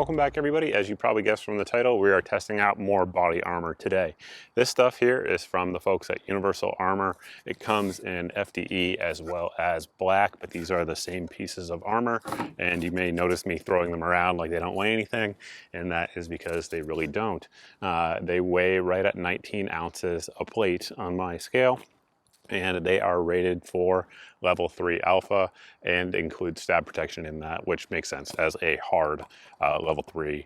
Welcome back everybody. As you probably guessed from the title, we are testing out more body armor today. This stuff here is from the folks at Universal Armor. It comes in FDE as well as black, but these are the same pieces of armor, and you may notice me throwing them around like they don't weigh anything, and that is because they really don't. They weigh right at 19 ounces a plate on my scale, and they are rated for level 3 alpha and include stab protection in that, which makes sense as a hard level 3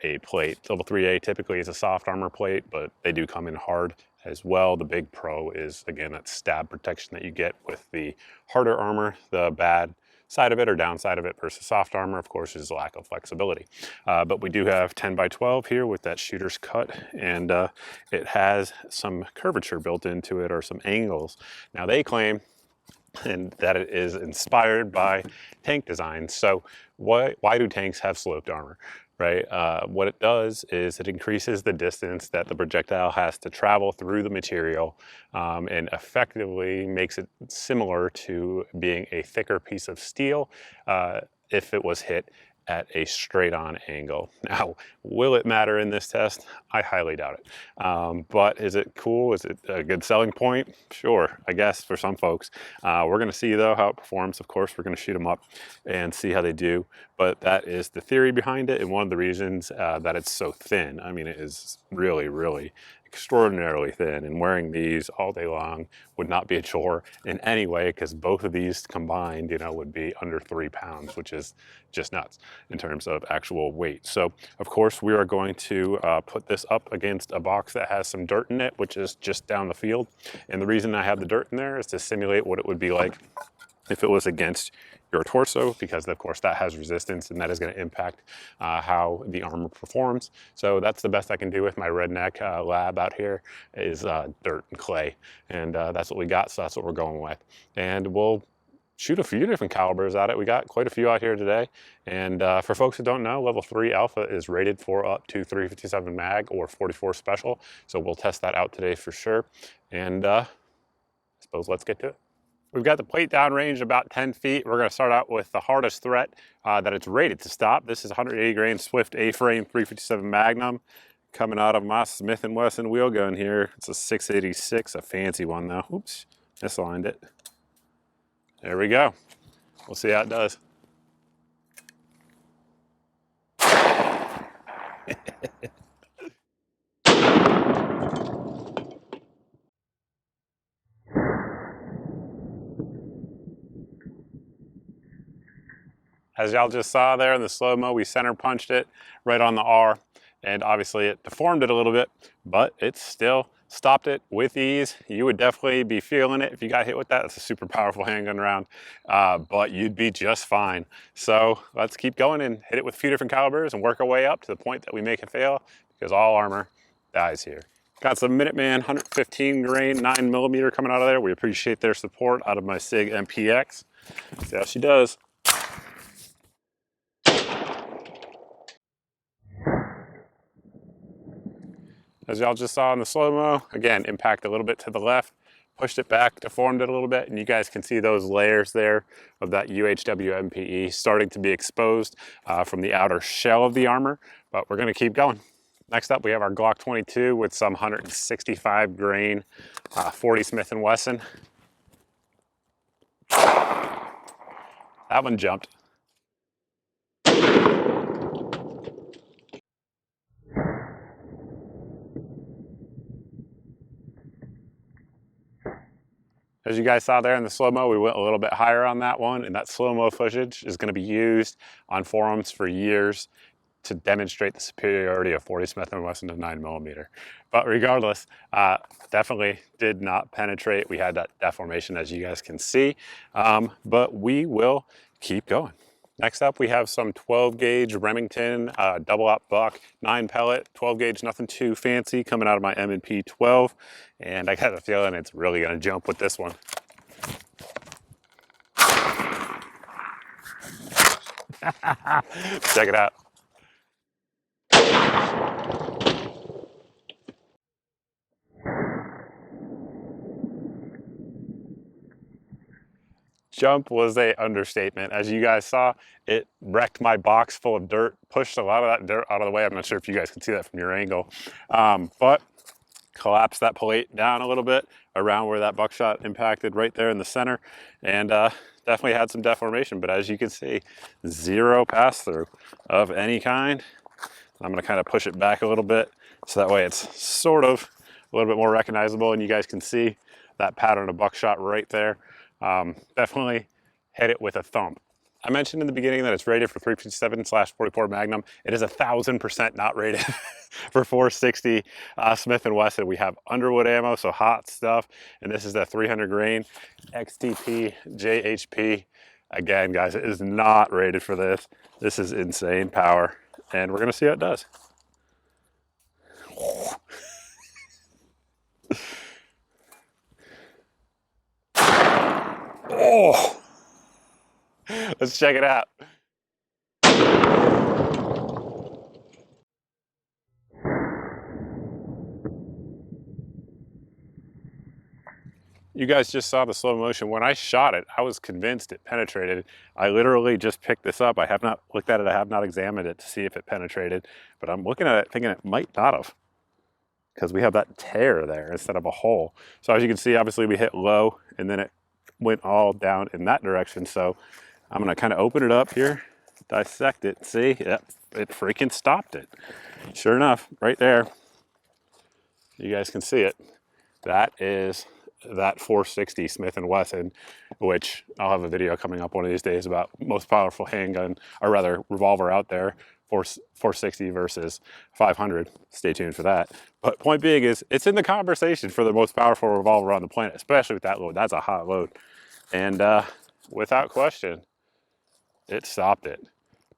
A plate. Level 3A typically is a soft armor plate, but they do come in hard as well. The big pro is, again, that stab protection that you get with the harder armor. The bad side of it or downside of it versus soft armor, of course, is lack of flexibility. But we do have 10 by 12 here with that shooter's cut, and it has some curvature built into it, or some angles. Now they claim that it is inspired by tank design. So why do tanks have sloped armor? Right? What it does is it increases the distance that the projectile has to travel through the material, and effectively makes it similar to being a thicker piece of steel if it was hit at a straight-on angle. Now, will it matter in this test? I highly doubt it. But is it cool? Is it a good selling point? Sure, I guess for some folks. We're gonna see though how it performs. Of course, we're gonna shoot them up and see how they do. But that is the theory behind it, and one of the reasons that it's so thin. I mean, it is really, really extraordinarily thin, and wearing these all day long would not be a chore in any way, because both of these combined, you know, would be under 3 pounds, which is just nuts in terms of actual weight. So of course we are going to put this up against a box that has some dirt in it, which is just down the field. And the reason I have the dirt in there is to simulate what it would be like if it was against your torso, because of course that has resistance, and that is going to impact how the armor performs. So that's the best I can do with my redneck lab out here, is dirt and clay, and that's what we got, so that's what we're going with. And we'll shoot a few different calibers at it. We got quite a few out here today, and for folks who don't know, level 3 alpha is rated for up to 357 mag or 44 special, so we'll test that out today for sure. And I suppose let's get to it. We've got the plate downrange about 10 feet. We're gonna start out with the hardest threat that it's rated to stop. This is 180 grain Swift A-frame 357 Magnum coming out of my Smith & Wesson wheel gun here. It's a 686, a fancy one though. Oops, misaligned it. There we go. We'll see how it does. As y'all just saw there in the slow-mo, we center punched it right on the R, and obviously it deformed it a little bit, but it still stopped it with ease. You would definitely be feeling it if you got hit with that. It's a super powerful handgun round, but you'd be just fine. So let's keep going and hit it with a few different calibers and work our way up to the point that we make it fail, because all armor dies here. Got some Minuteman 115 grain 9mm coming out of there. We appreciate their support out of my SIG MPX. See how she does. As y'all just saw in the slow-mo, again, impact a little bit to the left, pushed it back, deformed it a little bit, and you guys can see those layers there of that UHW MPE starting to be exposed from the outer shell of the armor, but we're gonna keep going. Next up, we have our Glock 22 with some 165 grain 40 Smith & Wesson. That one jumped. As you guys saw there in the slow-mo, we went a little bit higher on that one, and that slow-mo footage is going to be used on forums for years to demonstrate the superiority of 40 Smith & Wesson to 9mm. But regardless, definitely did not penetrate. We had that deformation, as you guys can see, but we will keep going. Next up, we have some 12 gauge Remington double op buck, 9 pellet, 12 gauge, nothing too fancy, coming out of my M&P 12. And I got a feeling it's really gonna jump with this one. Check it out. Jump was a understatement. As you guys saw, it wrecked my box full of dirt, pushed a lot of that dirt out of the way. I'm not sure if you guys can see that from your angle, but collapsed that plate down a little bit around where that buckshot impacted right there in the center, and definitely had some deformation. But as you can see, zero pass through of any kind. I'm going to kind of push it back a little bit so that way it's sort of a little bit more recognizable, and you guys can see that pattern of buckshot right there. Definitely hit it with a thump. I mentioned in the beginning that it's rated for 357/44 Magnum. It is 1000% not rated for 460 Smith & Wesson. We have Underwood ammo, so hot stuff, and this is the 300 grain XTP JHP. Again, guys, it is not rated for this. This is insane power, and we're gonna see how it does. Oh, let's check it out. You guys just saw the slow motion. When I shot it, I was convinced it penetrated. I literally just picked this up. I have not looked at it. I have not examined it to see if it penetrated, but I'm looking at it thinking it might not have, because we have that tear there instead of a hole. So as you can see, obviously we hit low and then it went all down in that direction. So I'm gonna kind of open it up here, dissect it, see, yep, it freaking stopped it. Sure enough, right there, you guys can see it. That is that 460 Smith & Wesson, which I'll have a video coming up one of these days about most powerful handgun, or rather revolver out there, 460 versus 500. Stay tuned for that. But point being is, it's in the conversation for the most powerful revolver on the planet, especially with that load. That's a hot load. And without question, it stopped it.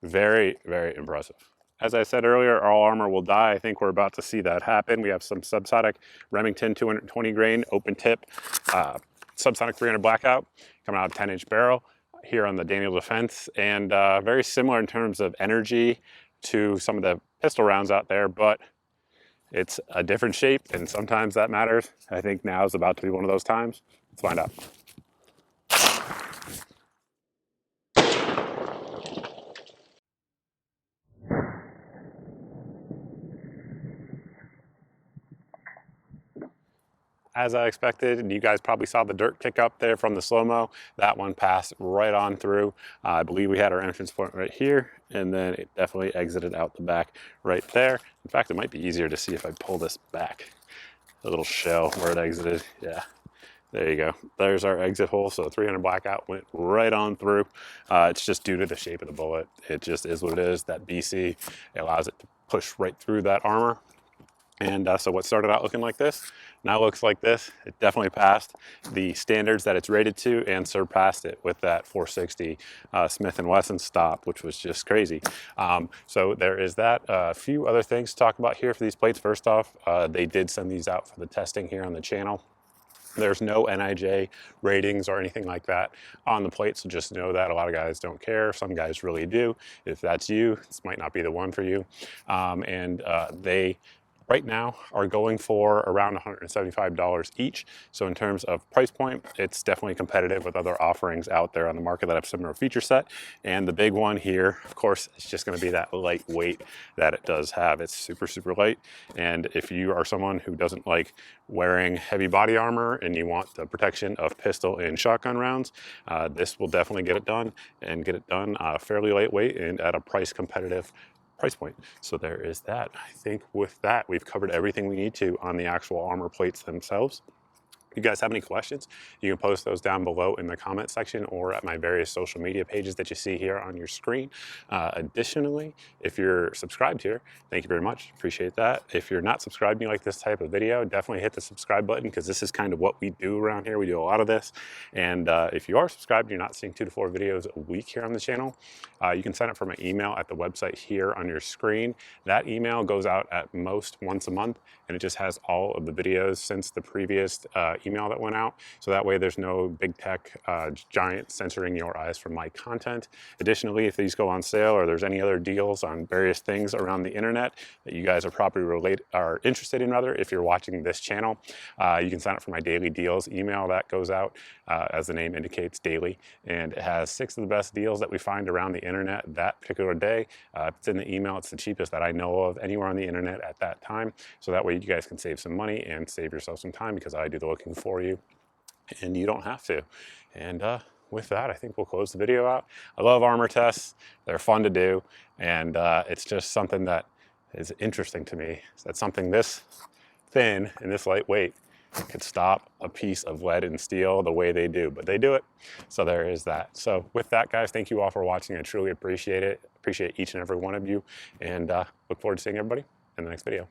Very, very impressive. As I said earlier, all armor will die. I think we're about to see that happen. We have some subsonic Remington 220 grain open tip, subsonic 300 blackout coming out of 10-inch barrel here on the Daniel Defense, and very similar in terms of energy to some of the pistol rounds out there, but it's a different shape, and sometimes that matters. I think now is about to be one of those times. Let's find out. As I expected, and you guys probably saw the dirt kick up there from the slow-mo. That one passed right on through. I believe we had our entrance point right here, and then it definitely exited out the back right there. In fact, it might be easier to see if I pull this back. The little shell where it exited, yeah. There you go. There's our exit hole. So 300 blackout went right on through. It's just due to the shape of the bullet. It just is what it is. That BC, it allows it to push right through that armor. And so what started out looking like this now looks like this. It definitely passed the standards that it's rated to and surpassed it with that 460 Smith & Wesson stop, which was just crazy. So there is that. A few other things to talk about here for these plates. First off, they did send these out for the testing here on the channel. There's no NIJ ratings or anything like that on the plate, so just know that a lot of guys don't care. Some guys really do. If that's you, this might not be the one for you. They right now are going for around $175 each. So in terms of price point, it's definitely competitive with other offerings out there on the market that have similar feature set. And the big one here, of course, it's just going to be that lightweight that it does have. It's super, super light. And if you are someone who doesn't like wearing heavy body armor and you want the protection of pistol and shotgun rounds, this will definitely get it done, and get it done fairly lightweight and at a price competitive price point. So there is that. I think with that, we've covered everything we need to on the actual armor plates themselves. If you guys have any questions, you can post those down below in the comment section or at my various social media pages that you see here on your screen. Additionally, if you're subscribed here, thank you very much. Appreciate that. If you're not subscribed and you like this type of video, definitely hit the subscribe button, because this is kind of what we do around here. We do a lot of this. And if you are subscribed, you're not seeing 2 to 4 videos a week here on the channel, you can sign up for my email at the website here on your screen. That email goes out at most once a month, and it just has all of the videos since the previous email that went out. So that way there's no big tech giant censoring your eyes from my content. Additionally, if these go on sale or there's any other deals on various things around the internet that you guys are probably interested in, rather, if you're watching this channel, you can sign up for my daily deals email that goes out, as the name indicates, daily, and it has 6 of the best deals that we find around the internet that particular day. If it's in the email, it's the cheapest that I know of anywhere on the internet at that time. So that way you guys can save some money and save yourself some time, because I do the looking for you and you don't have to. And with that, I think we'll close the video out. I love armor tests. They're fun to do. And it's just something that is interesting to me. That something this thin and this lightweight could stop a piece of lead and steel the way they do, but they do it. So there is that. So with that, guys, thank you all for watching. I truly appreciate it. Appreciate each and every one of you, and look forward to seeing everybody in the next video.